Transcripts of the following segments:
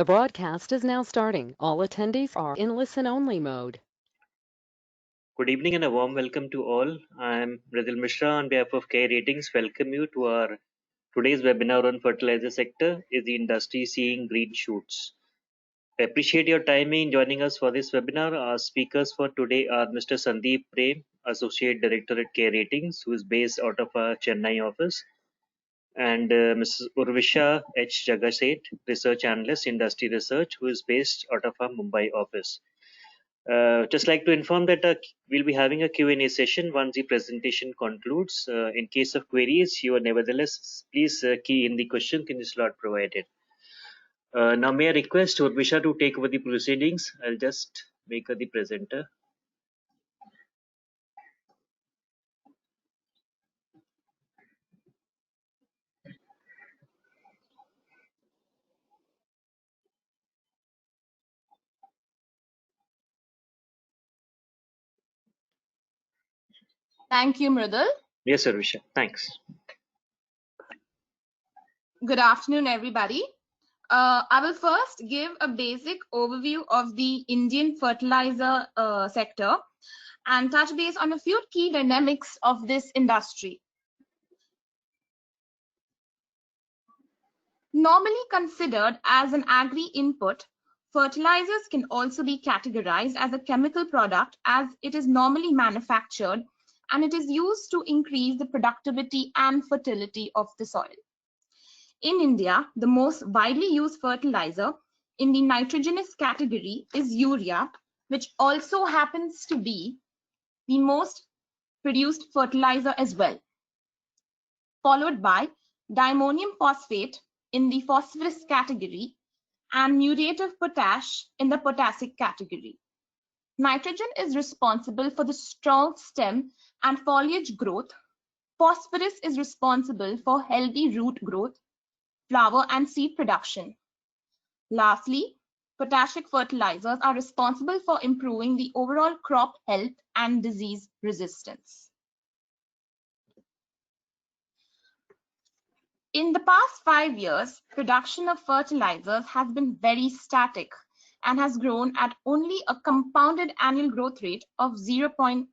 The broadcast is now starting. All attendees are in listen-only mode. Good evening and a warm welcome to all. I am Radil Mishra on behalf of Care Ratings. Welcome you to our today's webinar on fertilizer sector. Is the industry seeing green shoots? I appreciate your time in joining us for this webinar. Our speakers for today are Mr. Sandeep Prem, Associate Director at Care Ratings, who is based out of our Chennai office, and Mrs. Urvisha H. Jagaset, Research Analyst, Industry Research, who is based out of our Mumbai office. Just like to inform that we'll be having a Q&A session once the presentation concludes. In case of queries, you are nevertheless, please key in the questions in the slot provided. Now, may I request Urvisha to take over the proceedings? I'll just make her the presenter. Thank you, Mridul. Yes, Urvisha. Thanks. Good afternoon, everybody. I will first give a basic overview of the Indian fertilizer sector and touch base on a few key dynamics of this industry. Normally considered as an agri input, fertilizers can also be categorized as a chemical product as it is normally manufactured and it is used to increase the productivity and fertility of the soil. In India, the most widely used fertilizer in the nitrogenous category is urea, which also happens to be the most produced fertilizer as well, followed by diammonium phosphate in the phosphorus category and muriate of potash in the potassic category. Nitrogen is responsible for the strong stem and foliage growth. Phosphorus is responsible for healthy root growth, flower and seed production. Lastly, potassic fertilizers are responsible for improving the overall crop health and disease resistance. In the past 5 years, production of fertilizers has been very static and has grown at only a compounded annual growth rate of 0.8%.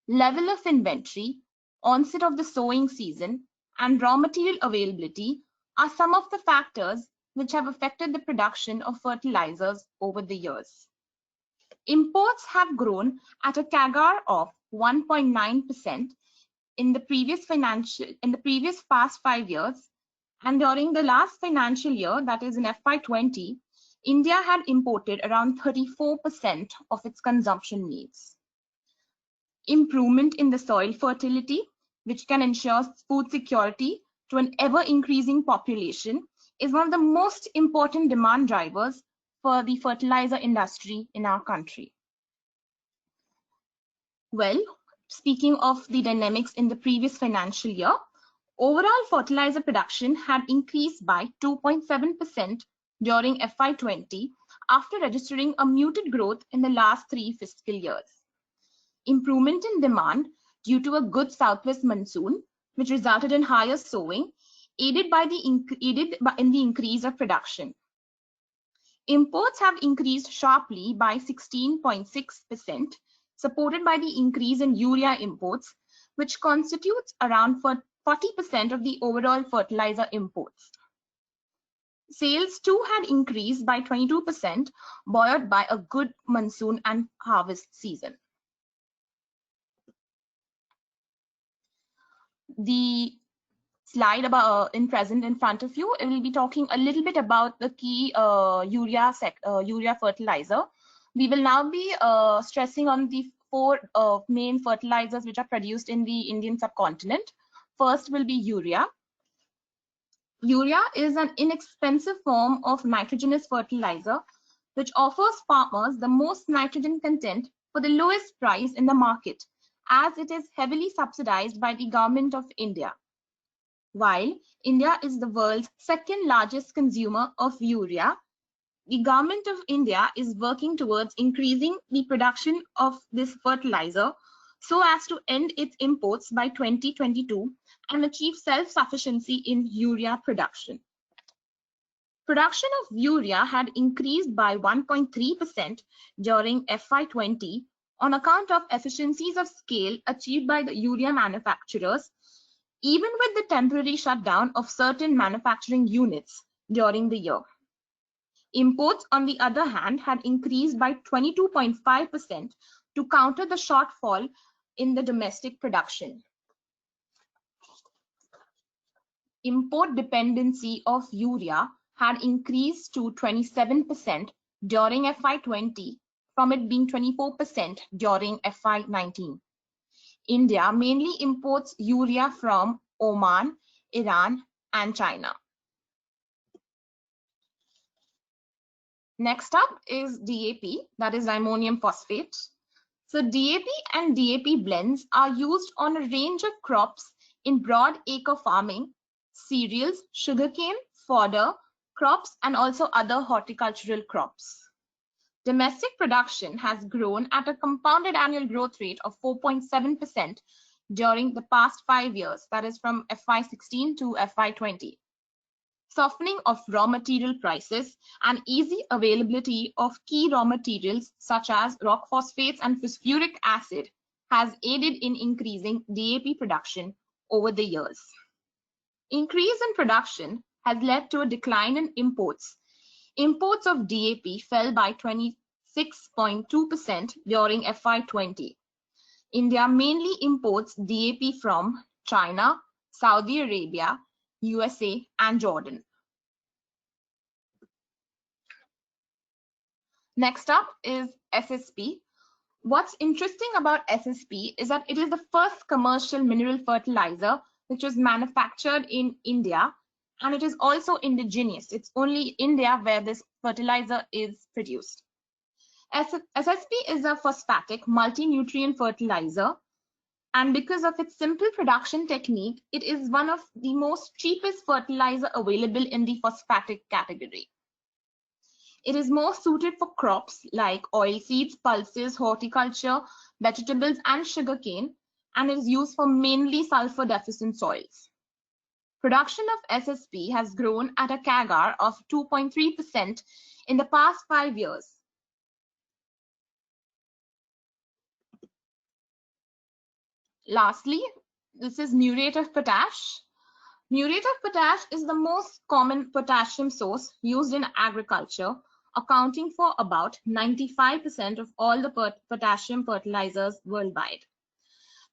Level of inventory, onset of the sowing season, and raw material availability are some of the factors which have affected the production of fertilizers over the years. Imports have grown at a CAGR of 1.9% in the previous past 5 years, and during the last financial year, that is in FY20, India had imported around 34% of its consumption needs. Improvement in the soil fertility, which can ensure food security to an ever-increasing population, is one of the most important demand drivers for the fertilizer industry in our country. Well, speaking of the dynamics in the previous financial year, overall fertilizer production had increased by 2.7% during FY20 after registering a muted growth in the last 3 fiscal years. Improvement in demand due to a good southwest monsoon, which resulted in higher sowing, aided in the increase of production. Imports have increased sharply by 16.6%, supported by the increase in urea imports, which constitutes around 40% of the overall fertilizer imports. Sales too had increased by 22%, buoyed by a good monsoon and harvest season. The slide in front of you, it will be talking a little bit about the key urea fertilizer. We will now be stressing on the 4 main fertilizers which are produced in the Indian subcontinent. First will be urea. Urea is an inexpensive form of nitrogenous fertilizer which offers farmers the most nitrogen content for the lowest price in the market, as it is heavily subsidized by the government of India. While India is the world's second largest consumer of urea, the government of India is working towards increasing the production of this fertilizer so as to end its imports by 2022 and achieve self-sufficiency in urea production. Production of urea had increased by 1.3% during FY20 on account of efficiencies of scale achieved by the urea manufacturers, even with the temporary shutdown of certain manufacturing units during the year. Imports, on the other hand, had increased by 22.5% to counter the shortfall in the domestic production. Import dependency of urea had increased to 27% during FY20 from it being 24% during FY19. India mainly imports urea from Oman, Iran, and China. Next up is DAP, that is diammonium phosphate. So DAP and DAP blends are used on a range of crops in broad acre farming, cereals, sugarcane, fodder, crops, and also other horticultural crops. Domestic production has grown at a compounded annual growth rate of 4.7% during the past 5 years, that is from FY16 to FY20. Softening of raw material prices and easy availability of key raw materials such as rock phosphates and phosphoric acid has aided in increasing DAP production over the years. Increase in production has led to a decline in imports. Imports of DAP fell by 26.2% during FY20. India mainly imports DAP from China, Saudi Arabia, USA, and Jordan. Next up is SSP. What's interesting about SSP is that it is the first commercial mineral fertilizer which was manufactured in India, and it is also indigenous. It's only India where this fertilizer is produced. SSP is a phosphatic multi-nutrient fertilizer, and because of its simple production technique, it is one of the most cheapest fertilizer available in the phosphatic category. It is more suited for crops like oilseeds, pulses, horticulture, vegetables, and sugarcane, and is used for mainly sulfur deficient soils. Production of SSP has grown at a CAGR of 2.3% in the past 5 years. Lastly, this is muriate of potash. Muriate of potash is the most common potassium source used in agriculture, accounting for about 95% of all the potassium fertilizers worldwide.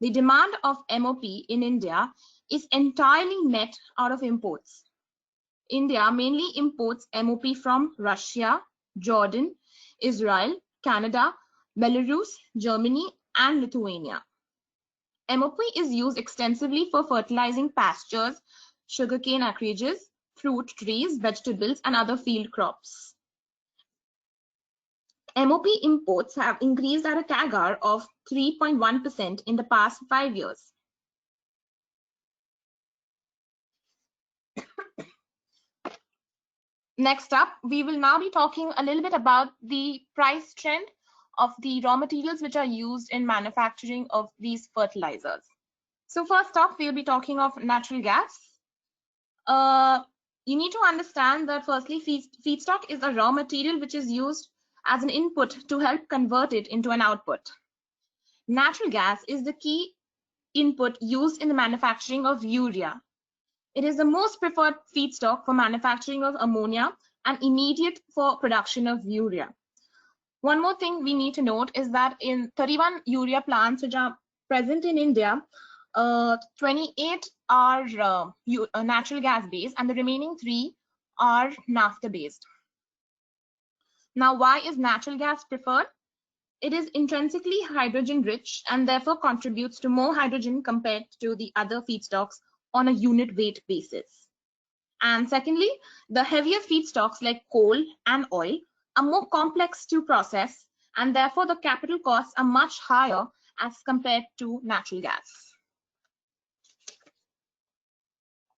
The demand of MOP in India is entirely met out of imports. India mainly imports MOP from Russia, Jordan, Israel, Canada, Belarus, Germany, and Lithuania. MOP is used extensively for fertilizing pastures, sugarcane acreages, fruit trees, vegetables, and other field crops. MOP imports have increased at a CAGR of 3.1% in the past 5 years. Next up, we will now be talking a little bit about the price trend of the raw materials which are used in manufacturing of these fertilizers. So first off, we'll be talking of natural gas. You need to understand that firstly, feedstock is a raw material which is used as an input to help convert it into an output. Natural gas is the key input used in the manufacturing of urea. It is the most preferred feedstock for manufacturing of ammonia and immediate for production of urea. One more thing we need to note is that in 31 urea plants which are present in India, 28 are natural gas based and the remaining 3 are naphtha based. Now, why is natural gas preferred? It is intrinsically hydrogen rich and therefore contributes to more hydrogen compared to the other feedstocks on a unit weight basis. And secondly, the heavier feedstocks like coal and oil are more complex to process, and therefore the capital costs are much higher as compared to natural gas.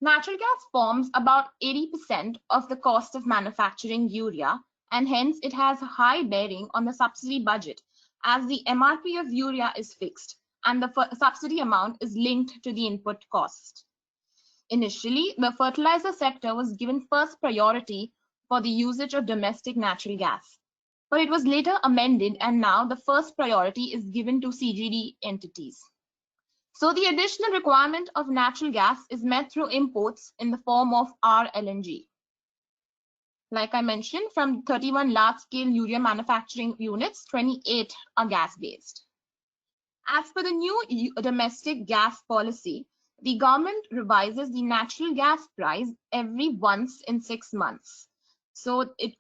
Natural gas forms about 80% of the cost of manufacturing urea, and hence it has a high bearing on the subsidy budget as the MRP of urea is fixed and the subsidy amount is linked to the input cost. Initially, the fertilizer sector was given first priority for the usage of domestic natural gas. But it was later amended, and now the first priority is given to CGD entities. So the additional requirement of natural gas is met through imports in the form of RLNG. Like I mentioned, from 31 large-scale urea manufacturing units, 28 are gas-based. As per the new domestic gas policy, the government revises the natural gas price every once in 6 months. So it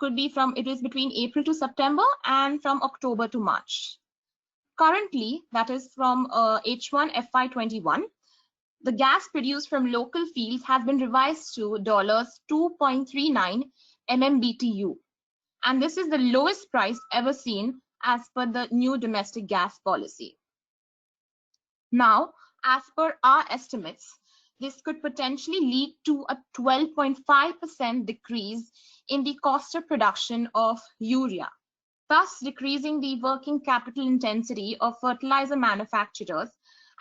is between April to September and from October to March. Currently, that is from H1 FY21, the gas produced from local fields has been revised to $2.39 MMBTU. And this is the lowest price ever seen as per the new domestic gas policy. Now, as per our estimates, this could potentially lead to a 12.5% decrease in the cost of production of urea, thus decreasing the working capital intensity of fertilizer manufacturers,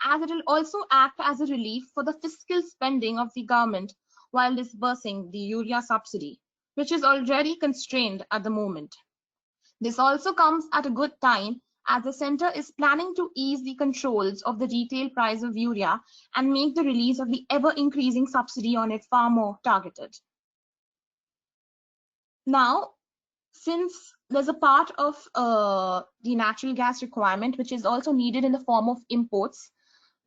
as it will also act as a relief for the fiscal spending of the government while disbursing the urea subsidy, which is already constrained at the moment. This also comes at a good time, as the center is planning to ease the controls of the retail price of urea and make the release of the ever-increasing subsidy on it far more targeted. Now, since there's a part of the natural gas requirement which is also needed in the form of imports,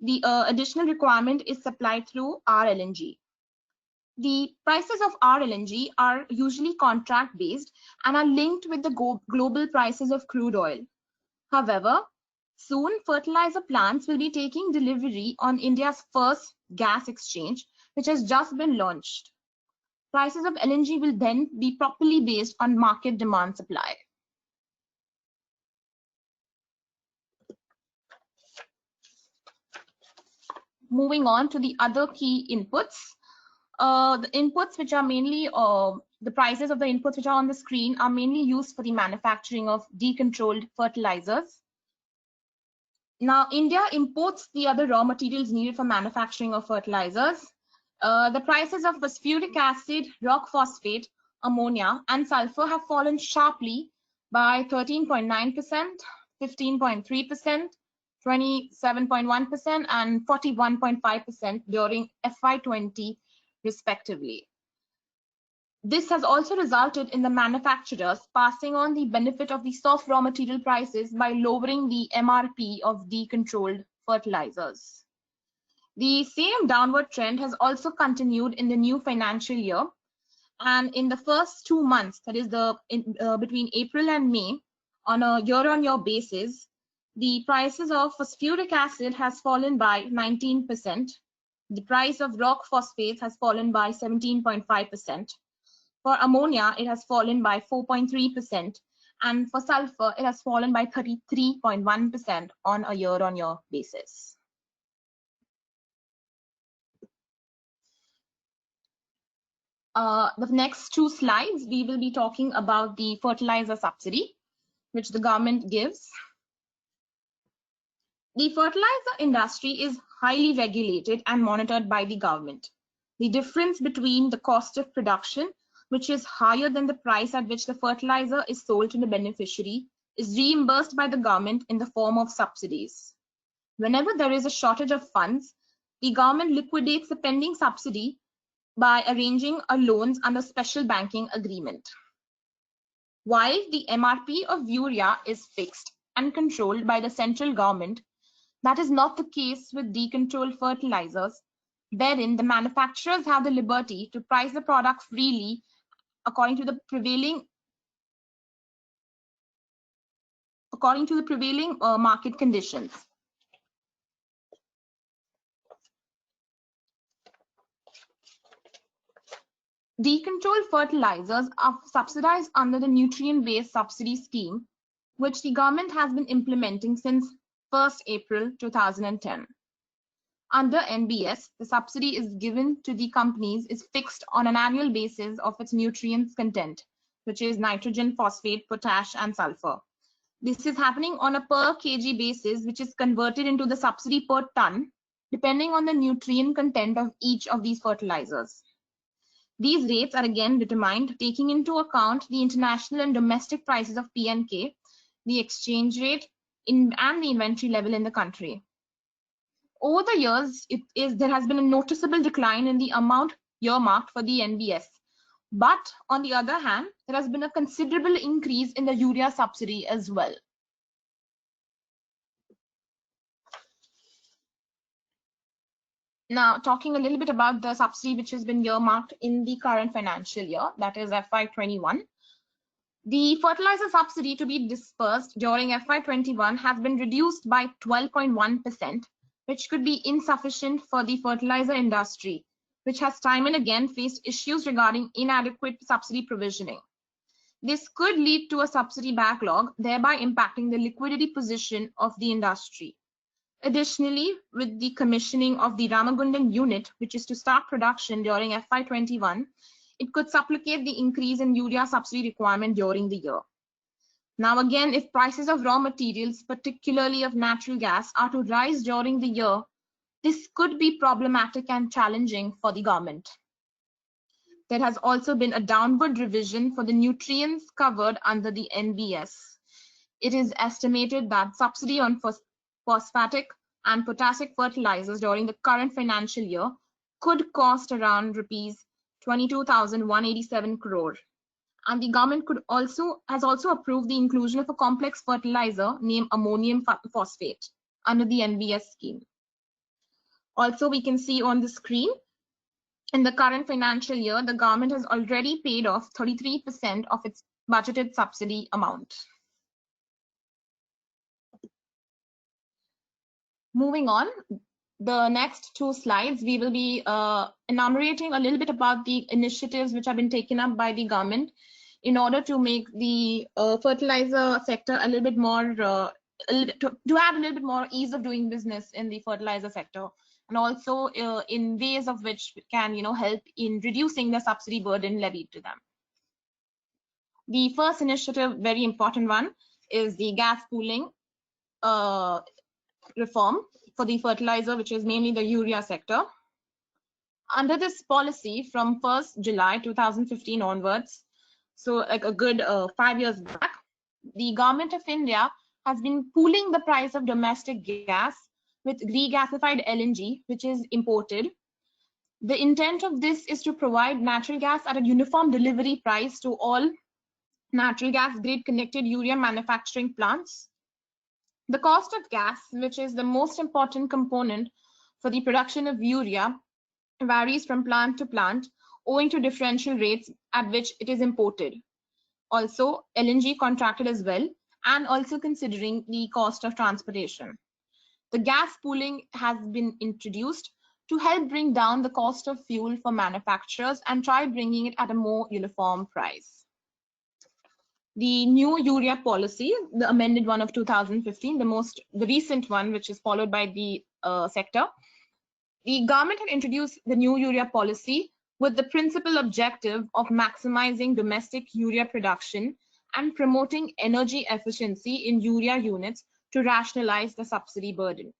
the additional requirement is supplied through RLNG. The prices of RLNG are usually contract based and are linked with the global prices of crude oil. However, soon fertilizer plants will be taking delivery on India's first gas exchange, which has just been launched. Prices of LNG will then be properly based on market demand supply. Moving on to the other key inputs. The inputs which are mainly, the prices of the inputs which are on the screen are mainly used for the manufacturing of decontrolled fertilizers. Now, India imports the other raw materials needed for manufacturing of fertilizers. The prices of phosphoric acid, rock phosphate, ammonia, and sulfur have fallen sharply by 13.9%, 15.3%, 27.1%, and 41.5% during FY20 respectively. This has also resulted in the manufacturers passing on the benefit of the soft raw material prices by lowering the MRP of decontrolled fertilizers. The same downward trend has also continued in the new financial year, and in the first 2 months, that is between April and May, on a year-on-year basis, the prices of phosphoric acid has fallen by 19%. The price of rock phosphates has fallen by 17.5%. For ammonia, it has fallen by 4.3%, and for sulfur, it has fallen by 33.1% on a year-on-year basis. The next 2 slides, we will be talking about the fertilizer subsidy, which the government gives. The fertilizer industry is highly regulated and monitored by the government. The difference between the cost of production, which is higher than the price at which the fertilizer is sold to the beneficiary, is reimbursed by the government in the form of subsidies. Whenever there is a shortage of funds, the government liquidates the pending subsidy by arranging a loans under special banking agreement. While the MRP of urea is fixed and controlled by the central government, that is not the case with decontrolled fertilizers, wherein the manufacturers have the liberty to price the product freely according to the prevailing market conditions. Decontrolled fertilizers are subsidized under the nutrient-based subsidy scheme, which the government has been implementing since 1st April 2010. Under NBS, the subsidy is given to the companies is fixed on an annual basis of its nutrients content, which is nitrogen, phosphate, potash, and sulfur. This is happening on a per kg basis, which is converted into the subsidy per ton, depending on the nutrient content of each of these fertilizers. These rates are again determined taking into account the international and domestic prices of P&K, the exchange rate, and the inventory level in the country. Over the years, there has been a noticeable decline in the amount earmarked for the NBS. But on the other hand, there has been a considerable increase in the urea subsidy as well. Now, talking a little bit about the subsidy which has been earmarked in the current financial year, that is FY21. The fertilizer subsidy to be dispersed during FY21 has been reduced by 12.1%, which could be insufficient for the fertilizer industry, which has time and again faced issues regarding inadequate subsidy provisioning. This could lead to a subsidy backlog, thereby impacting the liquidity position of the industry. Additionally, with the commissioning of the Ramagundam unit, which is to start production during FY21, it could supplicate the increase in urea subsidy requirement during the year. Now again, if prices of raw materials, particularly of natural gas, are to rise during the year, this could be problematic and challenging for the government. There has also been a downward revision for the nutrients covered under the NBS. It is estimated that subsidy on phosphatic and potassic fertilizers during the current financial year could cost around rupees 22,187 crore. And the government has also approved the inclusion of a complex fertilizer named ammonium phosphate under the NBS scheme. Also, we can see on the screen, in the current financial year, the government has already paid off 33% of its budgeted subsidy amount. Moving on, the next two slides, we will be enumerating a little bit about the initiatives which have been taken up by the government in order to make the fertilizer sector a little bit more, to add a little bit more ease of doing business in the fertilizer sector, and also in ways of which can help in reducing the subsidy burden levied to them. The first initiative, very important one, is the gas pooling reform for the fertilizer, which is mainly the urea sector. Under this policy, from 1st July 2015 onwards, so like a good 5 years back, the government of India has been pooling the price of domestic gas with regasified LNG, which is imported. The intent of this is to provide natural gas at a uniform delivery price to all natural gas grid connected urea manufacturing plants. The cost of gas, which is the most important component for the production of urea, varies from plant to plant owing to differential rates at which it is imported. Also, LNG contracted as well, and also considering the cost of transportation. The gas pooling has been introduced to help bring down the cost of fuel for manufacturers and try bringing it at a more uniform price. The new urea policy, the amended one of 2015, the recent one, which is followed by the sector, the government had introduced the new urea policy with the principal objective of maximizing domestic urea production and promoting energy efficiency in urea units to rationalize the subsidy burden.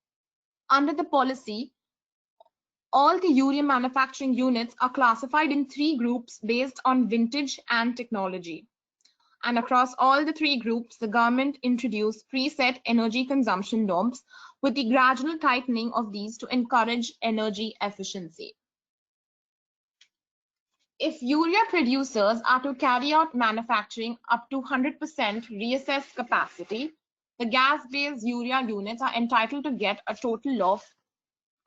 Under the policy, all the urea manufacturing units are classified in 3 groups based on vintage and technology. And across all the 3 groups, the government introduced preset energy consumption norms with the gradual tightening of these to encourage energy efficiency. If urea producers are to carry out manufacturing up to 100% reassessed capacity, the gas-based urea units are entitled to get a total of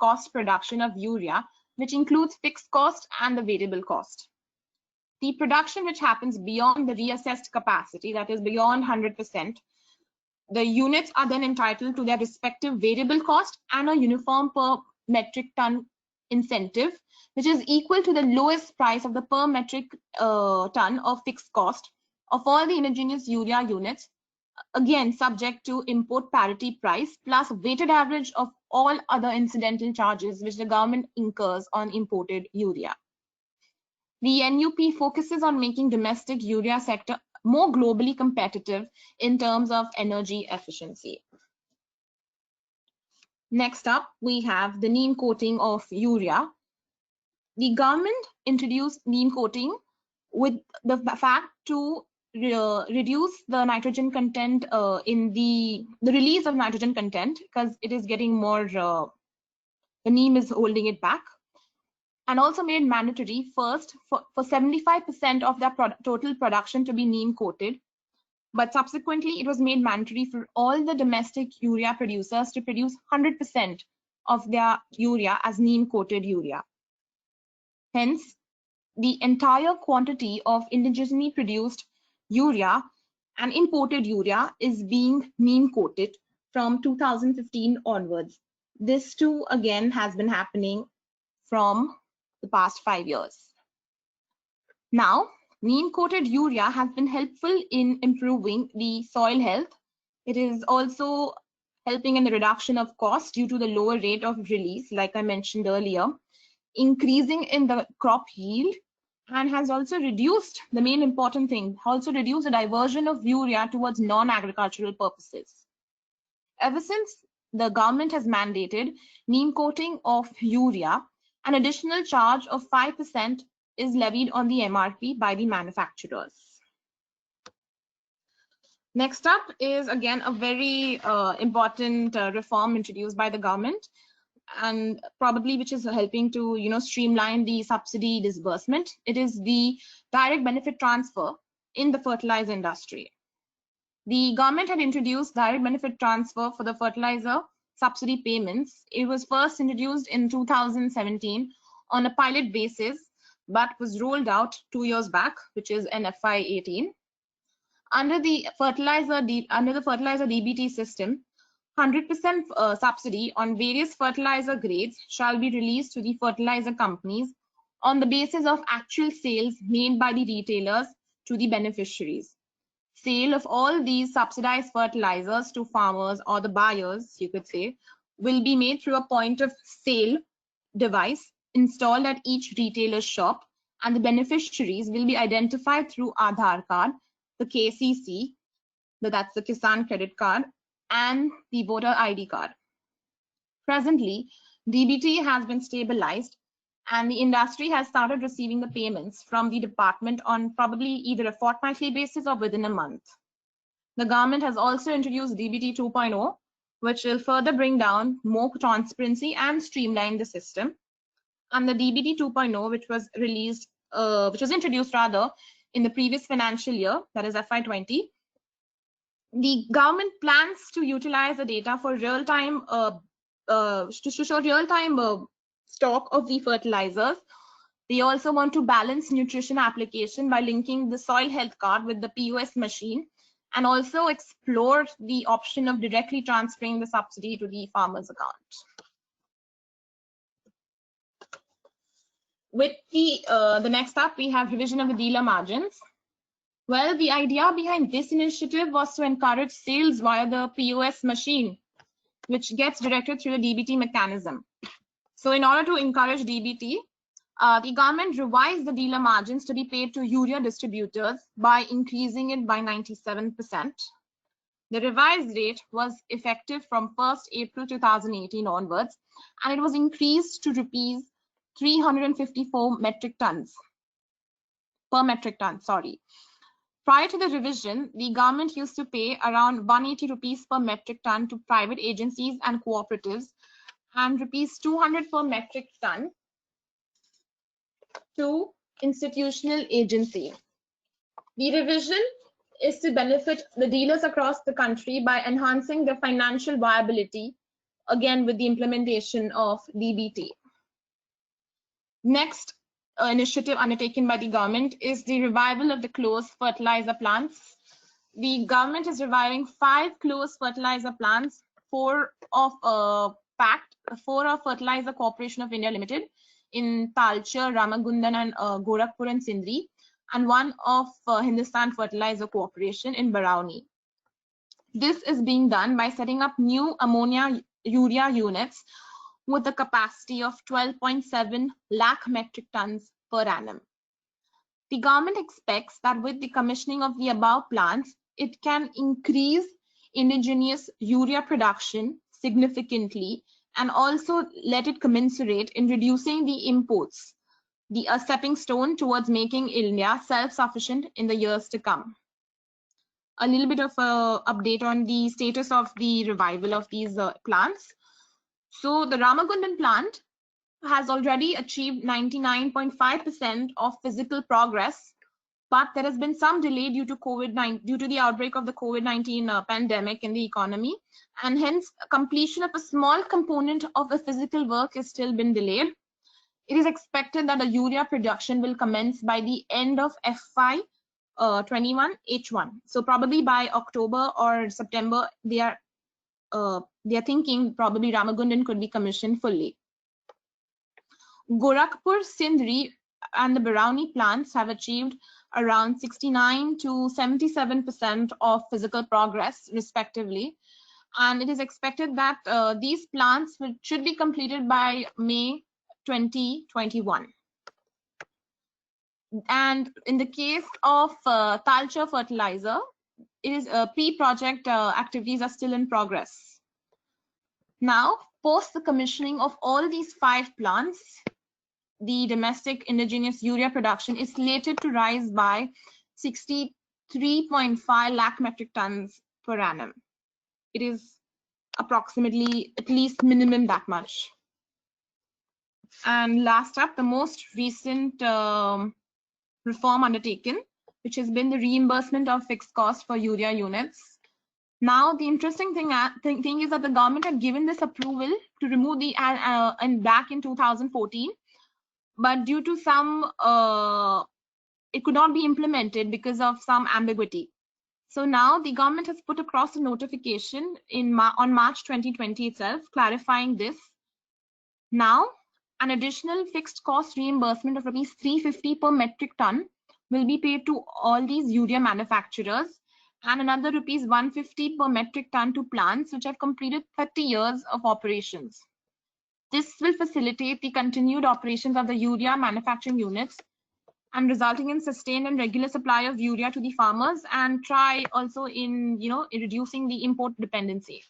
cost production of urea, which includes fixed cost and the variable cost. The production which happens beyond the reassessed capacity, that is beyond 100%, the units are then entitled to their respective variable cost and a uniform per metric ton incentive, which is equal to the lowest price of the per metric ton of fixed cost of all the indigenous urea units, again subject to import parity price plus weighted average of all other incidental charges which the government incurs on imported urea. The NUP focuses on making domestic urea sector more globally competitive in terms of energy efficiency. Next up, we have the neem coating of urea. The government introduced neem coating with the fact to reduce the nitrogen content in the release of nitrogen content, because it is getting more, the neem is holding it back, and also made mandatory first for 75% of their total production to be neem coated. But subsequently, it was made mandatory for all the domestic urea producers to produce 100% of their urea as neem coated urea. Hence, the entire quantity of indigenously produced urea and imported urea is being neem coated from 2015 onwards. This too again has been happening from the past 5 years. Now, neem coated urea has been helpful in improving the soil health. It is also helping in the reduction of cost due to the lower rate of release, like I mentioned earlier, increasing in the crop yield, and has also reduced, the main important thing, also reduced the diversion of urea towards non-agricultural purposes. Ever since the government has mandated neem coating of urea, an additional charge of 5% is levied on the MRP by the manufacturers. Next up is again a very important reform introduced by the government, and probably which is helping to streamline the subsidy disbursement. It is the direct benefit transfer in the fertilizer industry. The government had introduced direct benefit transfer for the fertilizer subsidy payments. It was first introduced in 2017 on a pilot basis, but was rolled out 2 years back, which is in FY18. Under the fertilizer DBT system, 100% subsidy on various fertilizer grades shall be released to the fertilizer companies on the basis of actual sales made by the retailers to the beneficiaries. Sale of all these subsidized fertilizers to farmers, or the buyers, you could say, will be made through a point of sale device installed at each retailer's shop, and the beneficiaries will be identified through Aadhaar card, the KCC, that's the Kisan Credit Card, and the voter ID card. Presently, DBT has been stabilized, and the industry has started receiving the payments from the department on probably either a fortnightly basis or within a month. The government has also introduced DBT 2.0, which will further bring down more transparency and streamline the system. And the DBT 2.0, which was introduced rather in the previous financial year, that is FY20, the government plans to utilize the data for real-time to show real-time stock of the fertilizers. They also want to balance nutrition application by linking the soil health card with the POS machine, and also explore the option of directly transferring the subsidy to the farmer's account. With the next up, we have revision of the dealer margins. Well, the idea behind this initiative was to encourage sales via the POS machine, which gets directed through the DBT mechanism. So in order to encourage DBT, the government revised the dealer margins to be paid to urea distributors by increasing it by 97%. The revised rate was effective from 1st April 2018 onwards, and it was increased to rupees 354 metric tons per metric ton, sorry. Prior to the revision, the government used to pay around 180 rupees per metric ton to private agencies and cooperatives, and rupees 200 per metric ton to institutional agency. The revision is to benefit the dealers across the country by enhancing their financial viability, again with the implementation of DBT. Next initiative undertaken by the government is the revival of the closed fertilizer plants. The government is reviving 5 closed fertilizer plants, 4 of PACT, 4 of Fertilizer Corporation of India Limited in Talcher, Ramagundan, and Gorakhpur and Sindri, and 1 of Hindustan Fertilizer Corporation in Barauni. This is being done by setting up new ammonia urea units with a capacity of 12.7 lakh metric tons per annum. The government expects that with the commissioning of the above plants, it can increase indigenous urea production significantly, and also let it commensurate in reducing the imports a stepping stone towards making India self-sufficient in the years to come. A little bit of a update on the status of the revival of these plants. So the Ramagundam plant has already achieved 99.5% of physical progress, but there has been some delay due to the outbreak of the COVID-19 pandemic in the economy, and hence completion of a small component of the physical work has still been delayed. It is expected that the urea production will commence by the end of FY 21 H1. So probably by October or September, they are thinking probably Ramagundam could be commissioned fully. Gorakhpur, Sindri and the Barauni plants have achieved around 69 to 77% of physical progress respectively. And it is expected that these plants should be completed by May 2021. And in the case of Talcher fertilizer, it is pre-project activities are still in progress. Now, post the commissioning of all these 5 plants, the domestic indigenous urea production is slated to rise by 63.5 lakh metric tons per annum. It is approximately at least minimum that much. And last up, the most recent reform undertaken, which has been the reimbursement of fixed cost for urea units. Now, the interesting thing is that the government had given this approval to remove the and back in 2014, but due to some, it could not be implemented because of some ambiguity. So now the government has put across a notification on March 2020 itself, clarifying this. Now, an additional fixed cost reimbursement of rupees 350 per metric ton will be paid to all these urea manufacturers, and another rupees 150 per metric ton to plants which have completed 30 years of operations. This will facilitate the continued operations of the urea manufacturing units and resulting in sustained and regular supply of urea to the farmers, and try also in reducing the import dependency.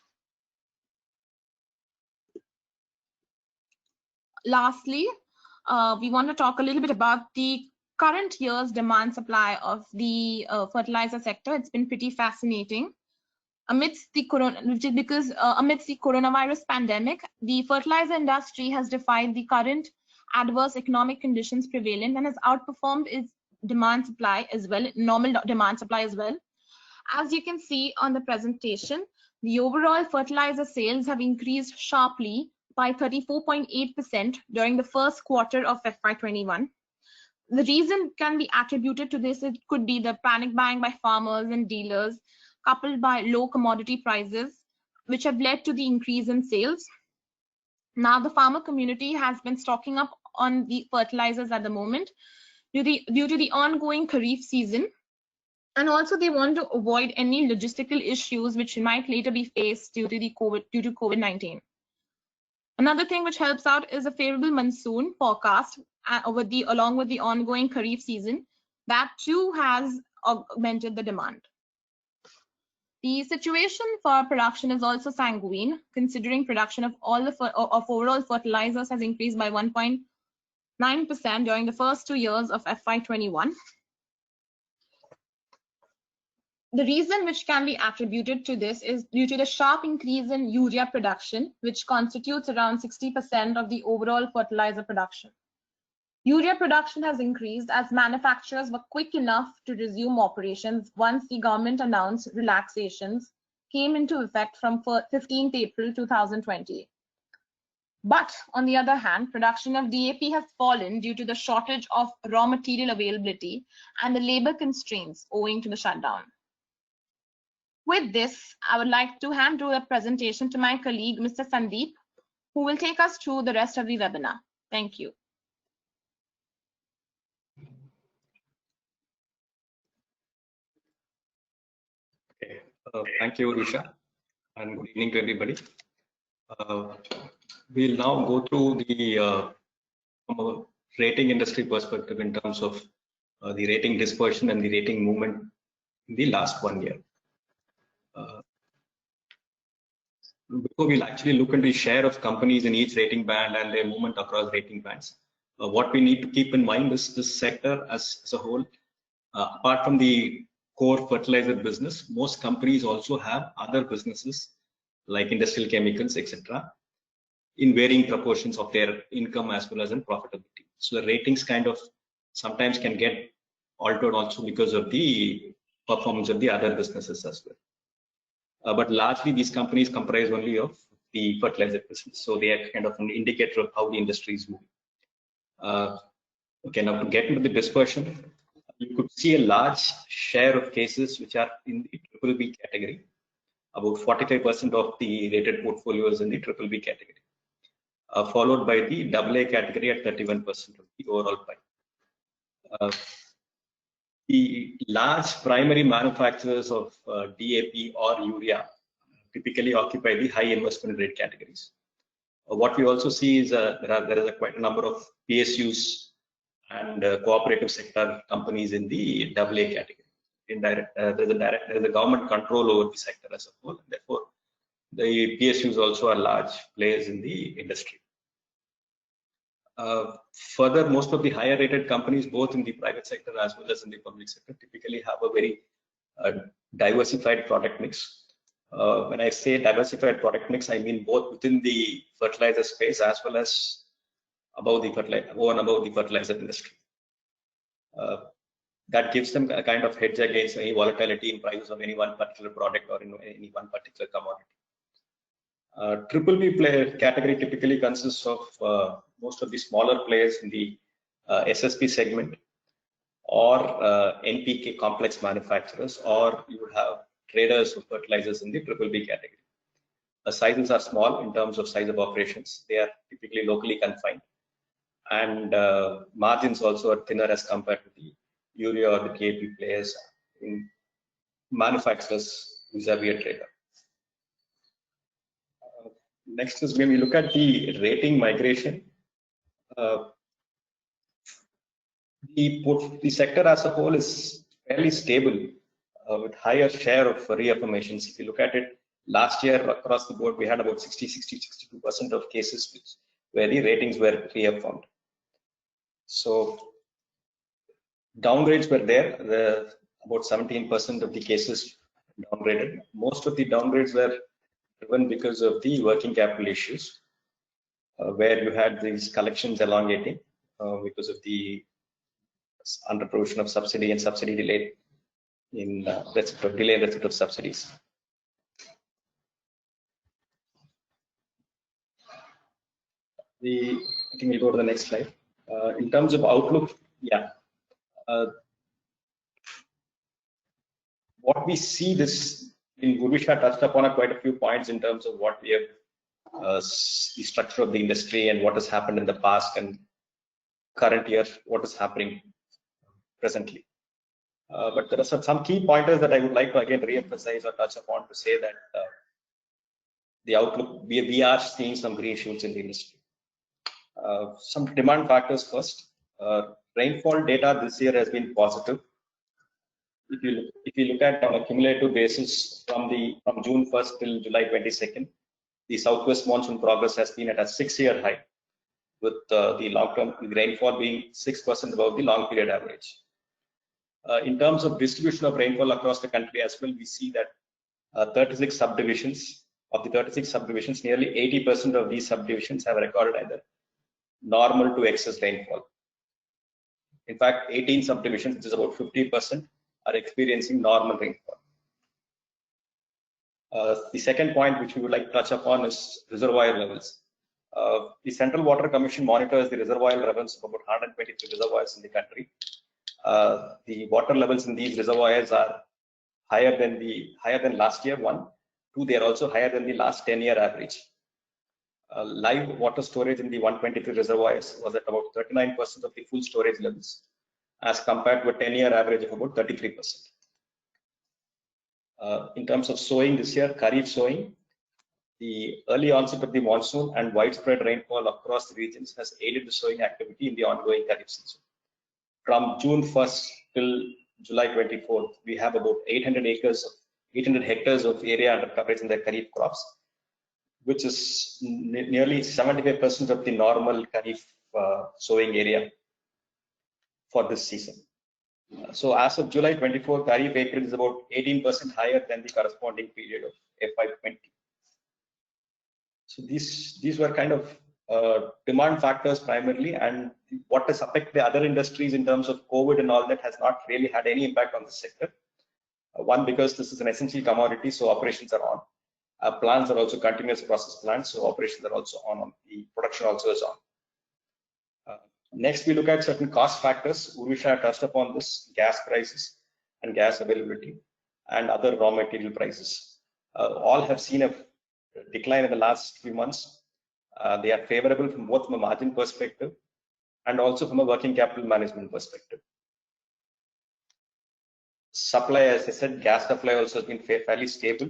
Lastly, we want to talk a little bit about the current year's demand supply of the fertilizer sector. It's been pretty fascinating. Amidst the coronavirus pandemic, the fertilizer industry has defied the current adverse economic conditions prevalent and has outperformed its demand supply as well, normal demand supply as well. As you can see on the presentation, the overall fertilizer sales have increased sharply by 34.8% during the first quarter of FY21. The reason can be attributed to this. It could be the panic buying by farmers and dealers, coupled by low commodity prices, which have led to the increase in sales. Now, the farmer community has been stocking up on the fertilizers at the moment due to the ongoing Kharif season. And also they want to avoid any logistical issues which might later be faced due to COVID-19. Another thing which helps out is a favorable monsoon forecast along with the ongoing Kharif season. That too has augmented the demand. The situation for production is also sanguine, considering production of overall fertilizers has increased by 1.9% during the first 2 years of FY21. The reason which can be attributed to this is due to the sharp increase in urea production, which constitutes around 60% of the overall fertilizer production. Urea production has increased as manufacturers were quick enough to resume operations once the government announced relaxations came into effect from 15th April 2020. But on the other hand, production of DAP has fallen due to the shortage of raw material availability and the labor constraints owing to the shutdown. With this, I would like to hand over the presentation to my colleague, Mr. Sandeep, who will take us through the rest of the webinar. Thank you. Okay. Thank you, Rusha, and good evening to everybody. We'll now go through the from a rating industry perspective in terms of the rating dispersion and the rating movement in the last 1 year. Before we'll actually look into the share of companies in each rating band and their movement across rating bands, What we need to keep in mind is this sector as a whole, apart from the core fertilizer business, most companies also have other businesses like industrial chemicals, etc., in varying proportions of their income as well as in profitability. So the ratings kind of sometimes can get altered also because of the performance of the other businesses as well. But largely these companies comprise only of the fertilizer business. So they are kind of an indicator of how the industry is moving. Okay, now to get into the dispersion, you could see a large share of cases which are in the BBB category. About 45% of the rated portfolios in the BBB category, followed by the AA category at 31% of the overall pie. The large primary manufacturers of DAP or urea typically occupy the high investment grade categories. What we also see is there is quite a number of PSUs and cooperative sector companies in the AA category. There's a government control over the sector as a whole, and therefore the PSUs also are large players in the industry. Further, most of the higher rated companies, both in the private sector as well as in the public sector, typically have a very diversified product mix. When I say diversified product mix, I mean both within the fertilizer space as well as above the fertilizer industry. That gives them a kind of hedge against any volatility in prices of any one particular product or in any one particular commodity. BBB player category typically consists of most of the smaller players in the SSP segment, or NPK complex manufacturers, or you would have traders of fertilizers in the BBB category. The sizes are small in terms of size of operations. They are typically locally confined, and margins also are thinner as compared to the urea or the DAP players in manufacturers vis-a-vis a trader. Next is when we look at the rating migration. The sector as a whole is fairly stable with higher share of reaffirmations. If you look at it, last year across the board, we had about 62% of cases where the ratings were reaffirmed. So downgrades were there. About 17% of the cases downgraded. Most of the downgrades were driven because of the working capital issues, where you had these collections elongating because of the under provision of subsidy and subsidy delay in receipt of subsidies. I think we'll go to the next slide. In terms of outlook, what we see this in Bhuvishya touched upon quite a few points in terms of what we have, the structure of the industry and what has happened in the past and current year, what is happening presently. But there are some key pointers that I would like to again re-emphasize or touch upon to say that the outlook, we are seeing some green shoots in the industry. Some demand factors first. Rainfall data this year has been positive. If you look at on a cumulative basis from June 1st till July 22nd, the southwest monsoon progress has been at a 6-year high, with the long-term rainfall being 6% above the long period average. In terms of distribution of rainfall across the country as well, we see that 36 subdivisions, of the 36 subdivisions, nearly 80% of these subdivisions have recorded either normal to excess rainfall. In fact, 18 subdivisions, which is about 50%, are experiencing normal rainfall. The second point which we would like to touch upon is reservoir levels. The Central Water Commission monitors the reservoir levels of about 123 reservoirs in the country. The water levels in these reservoirs are higher than last year. 1, 2, they are also higher than the last 10-year average. Live water storage in the 123 reservoirs was at about 39% of the full storage levels, as compared to a 10-year average of about 33%. In terms of sowing this year, Kharif sowing, the early onset of the monsoon and widespread rainfall across the regions has aided the sowing activity in the ongoing Kharif season. From June 1st till July 24th, we have about 800 hectares of area under coverage in the Kharif crops, which is nearly 75% of the normal Kharif sowing area for this season. So as of July 24, Kharif acreage is about 18% higher than the corresponding period of FY20. So these were kind of demand factors primarily, and what has affected the other industries in terms of COVID and all that has not really had any impact on the sector. One, because this is an essential commodity, so operations are on. Plants are also continuous process plants, so operations are also on. The production also is on. Next, we look at certain cost factors. Urvisha touched upon this: gas prices and gas availability, and other raw material prices. All have seen a decline in the last few months. They are favorable from both from a margin perspective and also from a working capital management perspective. Supply, as I said, gas supply also has been fairly stable.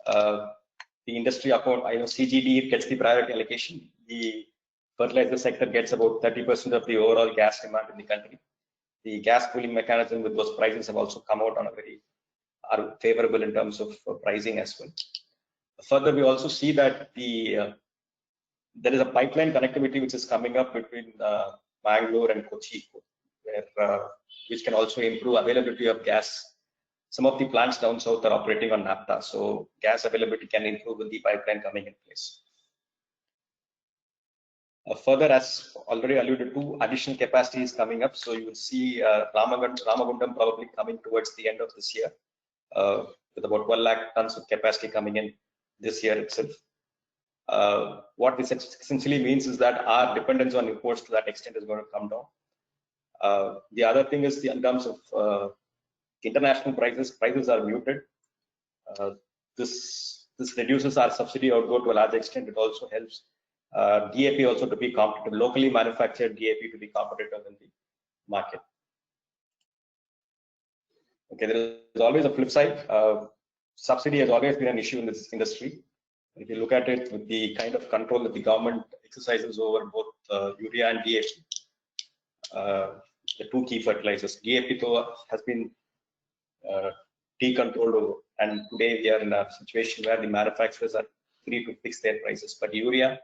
The industry account, I know CGD gets the priority allocation. The fertilizer sector gets about 30% of the overall gas demand in the country. The gas pooling mechanism with those prices have also come out on a are favorable in terms of pricing as well. Further, we also see that there is a pipeline connectivity which is coming up between Bangalore and Kochi, where which can also improve availability of gas. Some of the plants down south are operating on naphtha, so gas availability can improve with the pipeline coming in place. Further, as already alluded to, additional capacity is coming up, so you will see Ramagundam probably coming towards the end of this year, with about 1 lakh tons of capacity coming in this year itself. What this essentially means is that our dependence on imports to that extent is going to come down. The other thing is in terms of international prices are muted. This reduces our subsidy outgo to a large extent. It also helps DAP also to be competitive, locally manufactured DAP to be competitive in the market. Okay, there is always a flip side. Subsidy has always been an issue in this industry. If you look at it with the kind of control that the government exercises over both urea and DAP, the two key fertilizers. DAP though has been decontrolled, and today we are in a situation where the manufacturers are free to fix their prices. But urea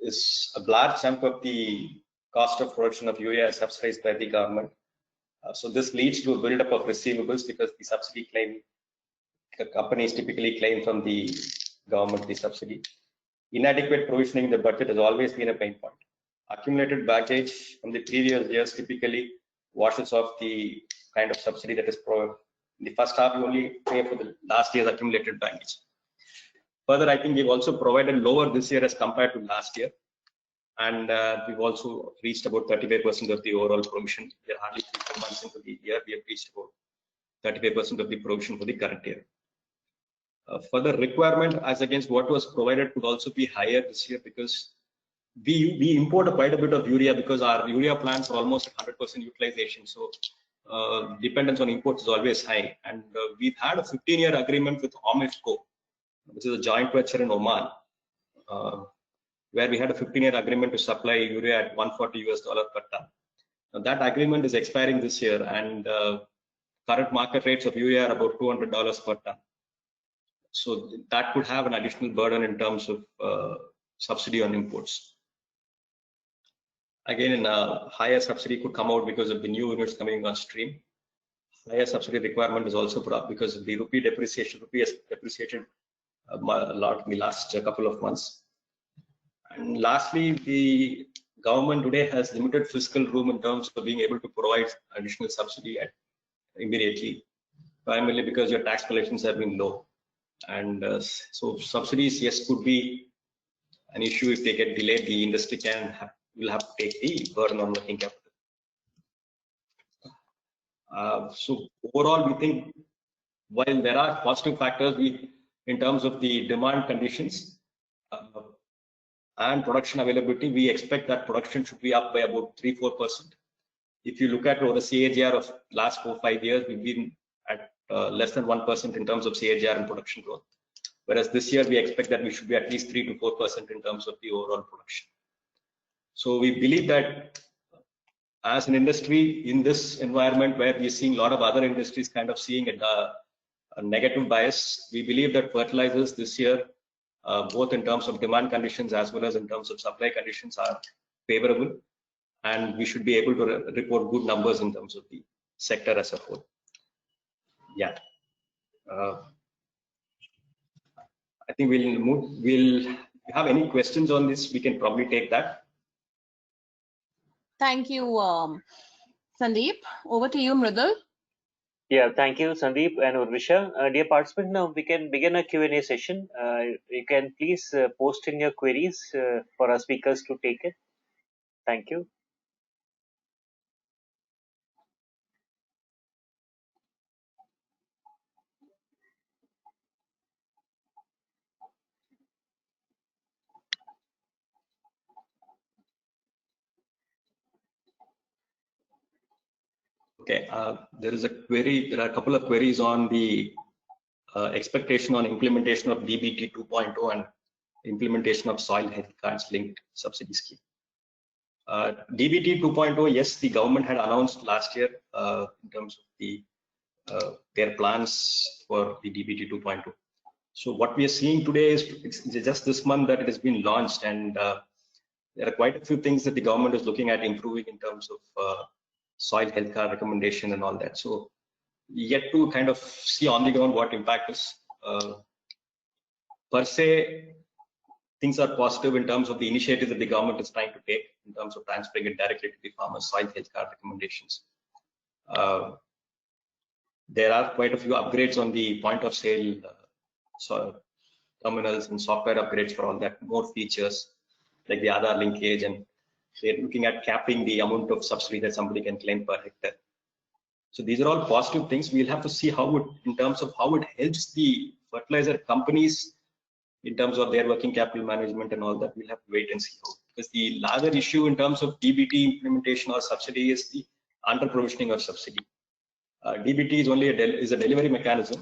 is a large chunk of the cost of production of urea is subsidized by the government. So this leads to a buildup of receivables because the subsidy claim, companies typically claim from the government the subsidy. Inadequate provisioning in the budget has always been a pain point. Accumulated baggage from the previous years typically washes off the kind of subsidy that is provided. In the first half, you only pay for the last year's accumulated baggage. Further, I think we've also provided lower this year as compared to last year. And we've also reached about 35% of the overall provision. We are hardly 3 months into the year. We have reached about 35% of the provision for the current year. Further requirement as against what was provided could also be higher this year because we import quite a bit of urea because our urea plants are almost 100% utilization. So dependence on imports is always high. And we've had a 15-year agreement with OMIFCO, which is a joint venture in Oman, where we had a 15-year agreement to supply urea at $140 per ton. Now that agreement is expiring this year, and current market rates of urea are about $200 per ton. So that could have an additional burden in terms of subsidy on imports. Again, higher subsidy could come out because of the new units coming on stream. Higher subsidy requirement is also because of the rupee depreciation. Rupee has depreciated a lot in the last couple of months. And lastly, the government today has limited fiscal room in terms of being able to provide additional subsidy immediately, primarily because your tax collections have been low. And so subsidies, yes, could be an issue if they get delayed. The industry will have to take the burden on working capital. So overall, we think while there are positive factors, in terms of the demand conditions and production availability, we expect that production should be up by about 3-4%. If you look at over the CAGR of last 4-5 years, we've been at less than 1% in terms of CAGR and production growth. Whereas this year, we expect that we should be at least 3 to 4% in terms of the overall production. So we believe that as an industry in this environment where we're seeing a lot of other industries kind of seeing a negative bias, we believe that fertilizers this year, both in terms of demand conditions as well as in terms of supply conditions, are favorable, and we should be able to report good numbers in terms of the sector as a whole. Yeah. I think we'll move. If you have any questions on this, we can probably take that. Thank you, Sandeep. Over to you, Mridul. Yeah, thank you, Sandeep and Urvisha. Dear participants, now we can begin a Q&A session. You can please post in your queries for our speakers to take it. Thank you. Okay, there is a query. There are a couple of queries on the expectation on implementation of DBT 2.0 and implementation of soil health cards linked subsidy scheme. DBT 2.0, yes, the government had announced last year in terms of the their plans for the DBT 2.0. So what we are seeing today is it's just this month that it has been launched, and there are quite a few things that the government is looking at improving in terms of soil health card recommendation and all that. So yet to kind of see on the ground what impact is. Per se, things are positive in terms of the initiatives that the government is trying to take in terms of transferring it directly to the farmers' soil health card recommendations. There are quite a few upgrades on the point of sale terminals and software upgrades for all that, more features like the Aadhaar linkage, and they're looking at capping the amount of subsidy that somebody can claim per hectare. So these are all positive things. We'll have to see how it, in terms of how it helps the fertilizer companies in terms of their working capital management and all that. We'll have to wait and see how. Because the larger issue in terms of DBT implementation or subsidy is the under provisioning of subsidy. DBT is only a delivery mechanism,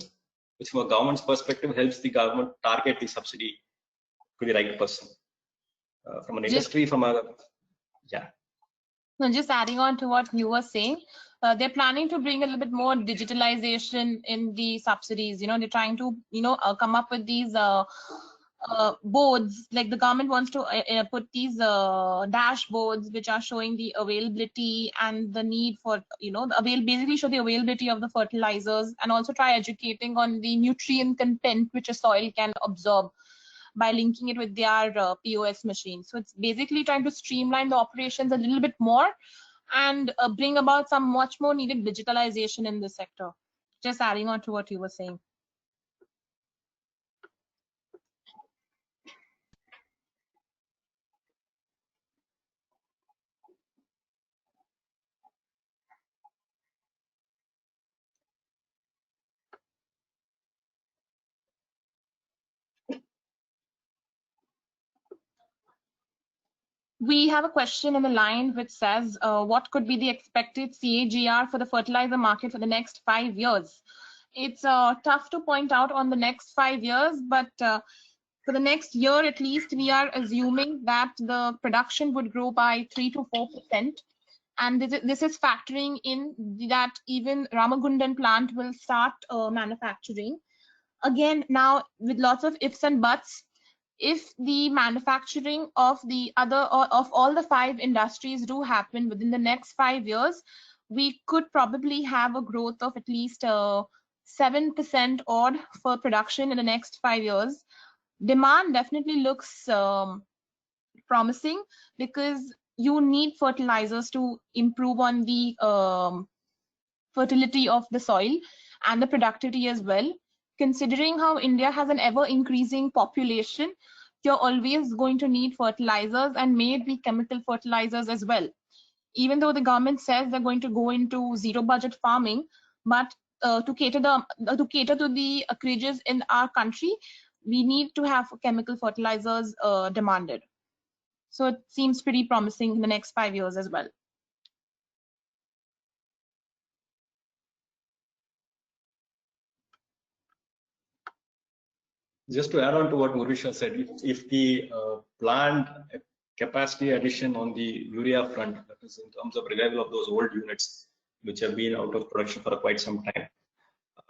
which from a government's perspective helps the government target the subsidy to the right person. From an industry, yeah. No, just adding on to what you were saying, they're planning to bring a little bit more digitalization in the subsidies. You know, they're trying to, come up with these boards. Like the government wants to put these dashboards which are showing the availability and the need for, basically show the availability of the fertilizers, and also try educating on the nutrient content which a soil can absorb by linking it with their POS machine. So it's basically trying to streamline the operations a little bit more and bring about some much more needed digitalization in this sector. Just adding on to what you were saying. We have a question in the line which says, what could be the expected CAGR for the fertilizer market for the next 5 years? It's tough to point out on the next 5 years, but for the next year at least, we are assuming that the production would grow by 3 to 4%. And this is factoring in that even Ramagundan plant will start manufacturing. Again, now with lots of ifs and buts, if the manufacturing of all the 5 industries do happen within the next 5 years, we could probably have a growth of at least 7% odd for production in the next 5 years. Demand definitely looks promising because you need fertilizers to improve on the fertility of the soil and the productivity as well. Considering how India has an ever increasing population, you're always going to need fertilizers, and may it be chemical fertilizers as well. Even though the government says they're going to go into zero budget farming, but to cater to the acreages in our country, we need to have chemical fertilizers demanded. So it seems pretty promising in the next 5 years as well. Just to add on to what Urvisha said, if the planned capacity addition on the urea front, that is in terms of revival of those old units which have been out of production for quite some time,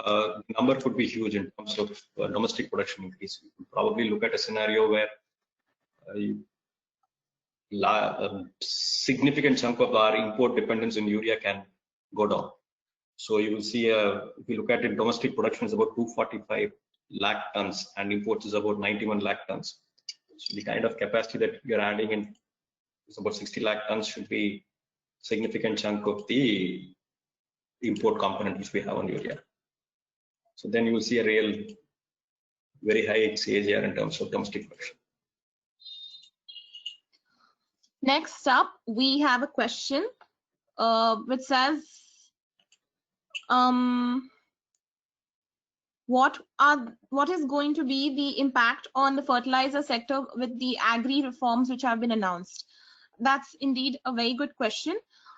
the number could be huge in terms of domestic production increase. You could probably look at a scenario where significant chunk of our import dependence in urea can go down. So you will see, if you look at it, domestic production is about 245 lakh tons and imports is about 91 lakh tons. So the kind of capacity that we are adding in is about 60 lakh tons should be significant chunk of the import component which we have on urea. So then you will see a real very high CAGR in terms of domestic production. Next up, we have a question which says, what is going to be the impact on the fertilizer sector with the agri reforms which have been announced? That's indeed a very good question.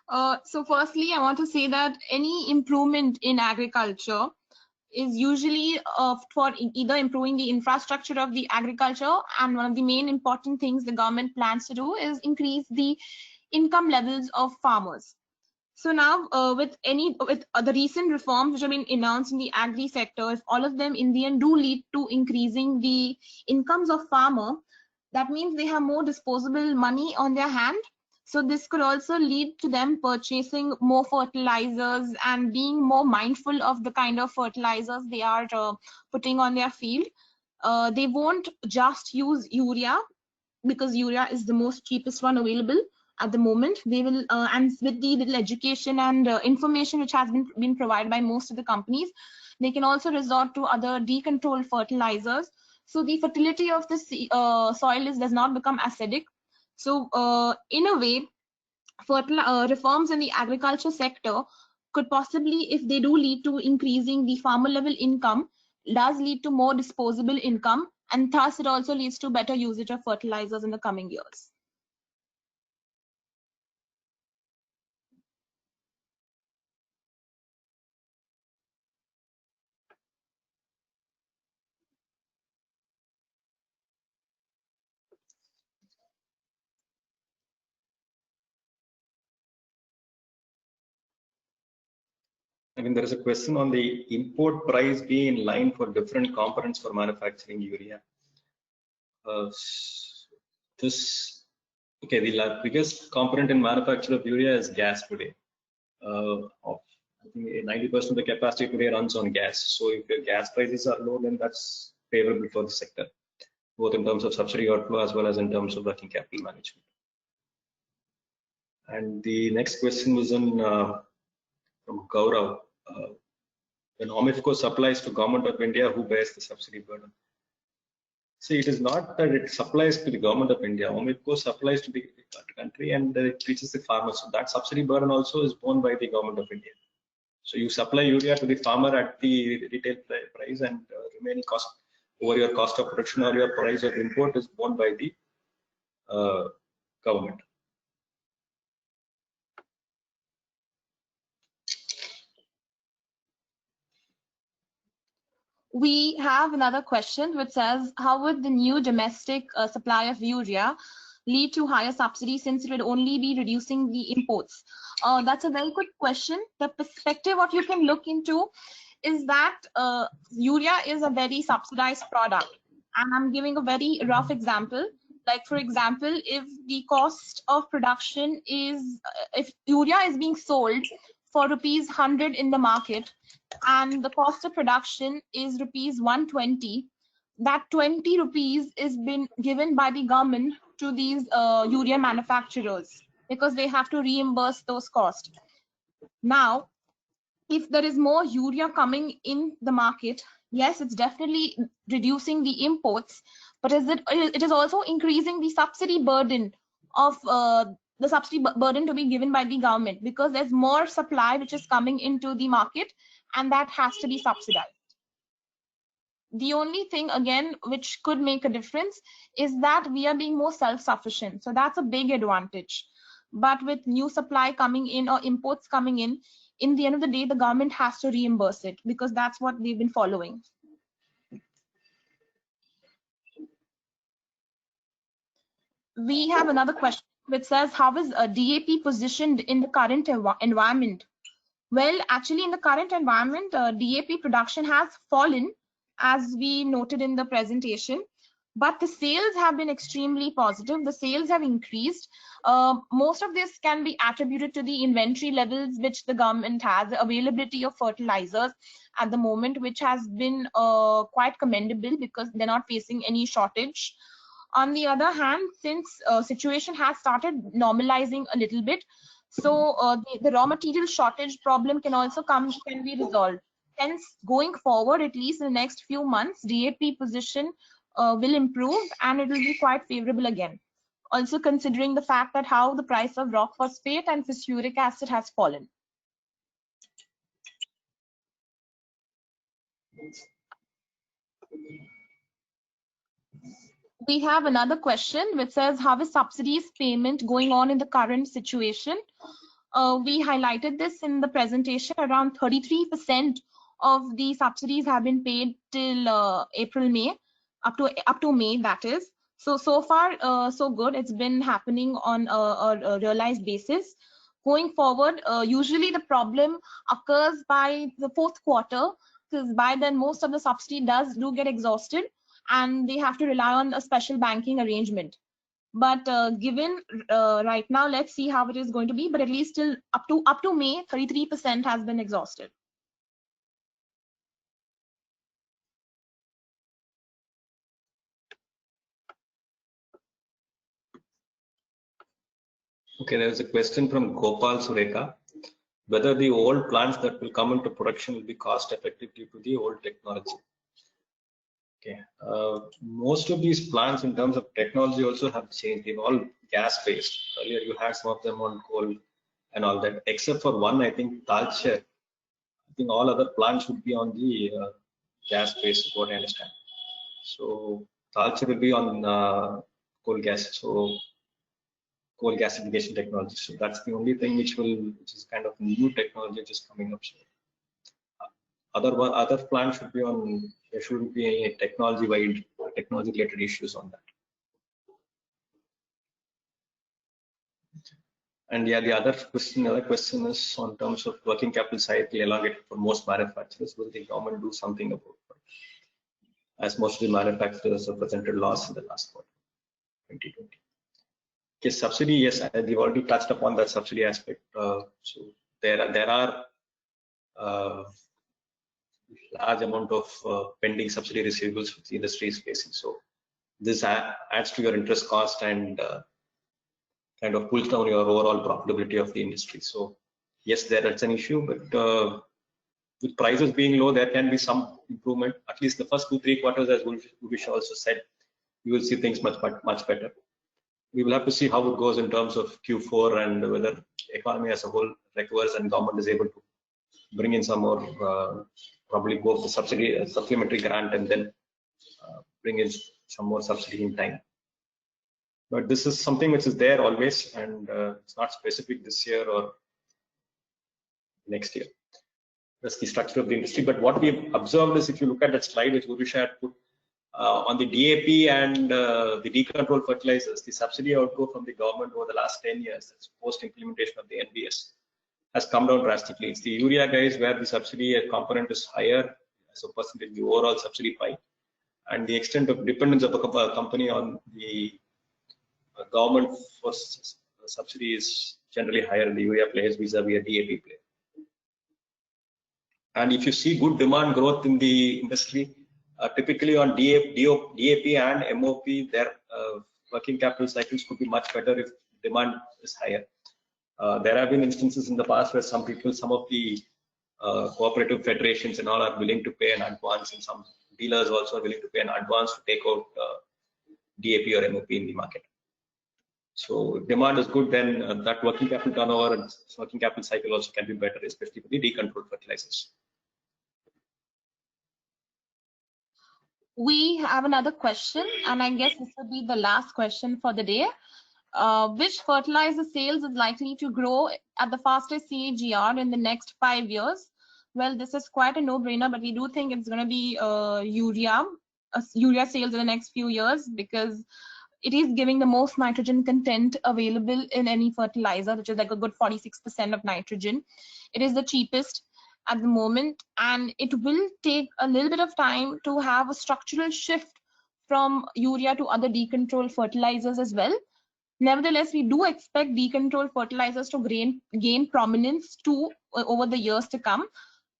So firstly, I want to say that any improvement in agriculture is usually for either improving the infrastructure of the agriculture, and one of the main important things the government plans to do is increase the income levels of farmers. So now with the recent reforms which have been announced in the agri sector, if all of them in the end do lead to increasing the incomes of farmer, that means they have more disposable money on their hand. So this could also lead to them purchasing more fertilizers and being more mindful of the kind of fertilizers they are putting on their field. They won't just use urea because urea is the most cheapest one available at the moment. They will, and with the little education and information which has been provided by most of the companies, they can also resort to other decontrolled fertilizers. So the fertility of the soil does not become acidic. So in a way, reforms in the agriculture sector could possibly, if they do lead to increasing the farmer level income, does lead to more disposable income, and thus it also leads to better usage of fertilizers in the coming years. I mean, there is a question on the import price being in line for different components for manufacturing urea. Okay, the biggest component in manufacture of urea is gas today. I think 90% of the capacity today runs on gas. So if your gas prices are low, then that's favorable for the sector, both in terms of subsidy outflow as well as in terms of working capital management. And the next question was on from Gaurav. When OMIFCO supplies to Government of India, who bears the subsidy burden? See, it is not that it supplies to the Government of India. OMIFCO supplies to the country and it reaches the farmers. So that subsidy burden also is borne by the Government of India. So you supply urea to the farmer at the retail price, and remaining cost over your cost of production or your price of import is borne by the government. We have another question which says, how would the new domestic supply of urea lead to higher subsidy, since it would only be reducing the imports? That's a very good question. The perspective what you can look into is that urea is a very subsidized product. And I'm giving a very rough example. Like, for example, if the cost of production is, if urea is being sold for rupees 100 in the market, and the cost of production is rupees 120, that 20 rupees is been given by the government to these urea manufacturers, because they have to reimburse those costs. Now, if there is more urea coming in the market, yes, it's definitely reducing the imports, but it is also increasing the subsidy burden of the subsidy burden to be given by the government, because there's more supply which is coming into the market, and that has to be subsidized. The only thing, again, which could make a difference is that we are being more self-sufficient. So that's a big advantage. But with new supply coming in or imports coming in the end of the day, the government has to reimburse it, because that's what they've been following. We have another question which says, how is DAP positioned in the current environment? Well, actually, in the current environment, DAP production has fallen, as we noted in the presentation. but the sales have been extremely positive. The sales have increased. Most of this can be attributed to the inventory levels which the government has, the availability of fertilizers at the moment, which has been quite commendable because they're not facing any shortage. On the other hand, since situation has started normalizing a little bit, so the raw material shortage problem can be resolved. Hence, going forward, at least in the next few months, DAP position will improve and it will be quite favorable again. Also considering the fact that how the price of rock phosphate and phosphoric acid has fallen. We have another question which says, how is subsidies payment going on in the current situation? We highlighted this in the presentation. Around 33% of the subsidies have been paid till April, May, up to May, that is. So far, so good. It's been happening on a realized basis. Going forward, usually the problem occurs by the fourth quarter, because by then most of the subsidy do get exhausted, and they have to rely on a special banking arrangement. But given right now, let's see how it is going to be. But at least till up to May, 33% has been exhausted. Okay, there is a question from Gopal Sureka. Whether the old plants that will come into production will be cost effective due to the old technology. Okay, most of these plants in terms of technology also have changed. They're all gas based. Earlier you had some of them on coal and all that, except for one, I think Talcher. I think all other plants would be on the gas based, what I understand. So Talcher will be on coal gas, so coal gasification technology. So that's the only thing which is kind of new technology just coming up. So other plants should be on. There shouldn't be any technology related issues on that. And yeah, the other question is on terms of working capital cycle elongated for most manufacturers. Will the government do something about it? As most of the manufacturers have presented loss in the last quarter, 2020. Okay, subsidy, yes, we've already touched upon that subsidy aspect. So there are large amount of pending subsidy receivables which the industry is facing. So this adds to your interest cost and kind of pulls down your overall profitability of the industry. So yes, that's an issue, but with prices being low, there can be some improvement. At least the first 2-3 quarters, as Bhuvisha also said, you will see things much better. We will have to see how it goes in terms of Q4 and whether economy as a whole recovers and government is able to bring in some more, probably go for subsidy, supplementary grant, and then bring in some more subsidy in time. But this is something which is there always, and it's not specific this year or next year. That's the structure of the industry. But what we've observed is, if you look at that slide which Bhuvisha had put on the DAP and the decontrolled fertilizers, the subsidy outgo from the government over the last 10 years, that's post implementation of the NBS, has come down drastically. It's the urea guys where the subsidy component is higher as a percentage of the overall subsidy pie, and the extent of dependence of a company on the government for subsidy is generally higher in the urea players vis-a-vis a DAP player. And if you see good demand growth in the industry, typically on DAP and MOP, their working capital cycles could be much better if demand is higher. There have been instances in the past where some of the cooperative federations and all are willing to pay an advance, and some dealers also are willing to pay an advance to take out DAP or MOP in the market. So if demand is good, then that working capital turnover and working capital cycle also can be better, especially for the decontrolled fertilizers. We have another question, and I guess this will be the last question for the day. Which fertilizer sales is likely to grow at the fastest CAGR in the next 5 years? Well, this is quite a no-brainer, but we do think it's going to be urea sales in the next few years, because it is giving the most nitrogen content available in any fertilizer, which is like a good 46% of nitrogen. It is the cheapest at the moment, and it will take a little bit of time to have a structural shift from urea to other decontrolled fertilizers as well. Nevertheless, we do expect decontrolled fertilizers to gain prominence too over the years to come.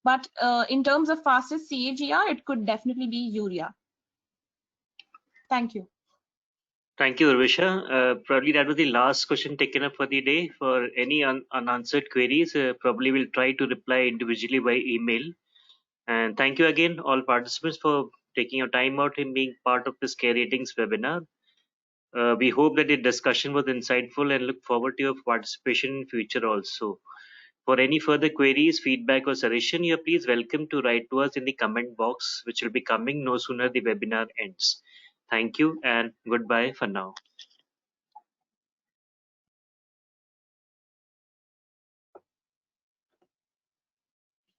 But in terms of fastest CAGR, it could definitely be urea. Thank you. Thank you, Urvisha. Probably that was the last question taken up for the day. For any unanswered queries, probably we'll try to reply individually by email. And thank you again, all participants, for taking your time out and being part of this Care Ratings webinar. We hope that the discussion was insightful and look forward to your participation in future also. For any further queries, feedback or suggestion, you are please welcome to write to us in the comment box, which will be coming no sooner the webinar ends. Thank you and goodbye for now.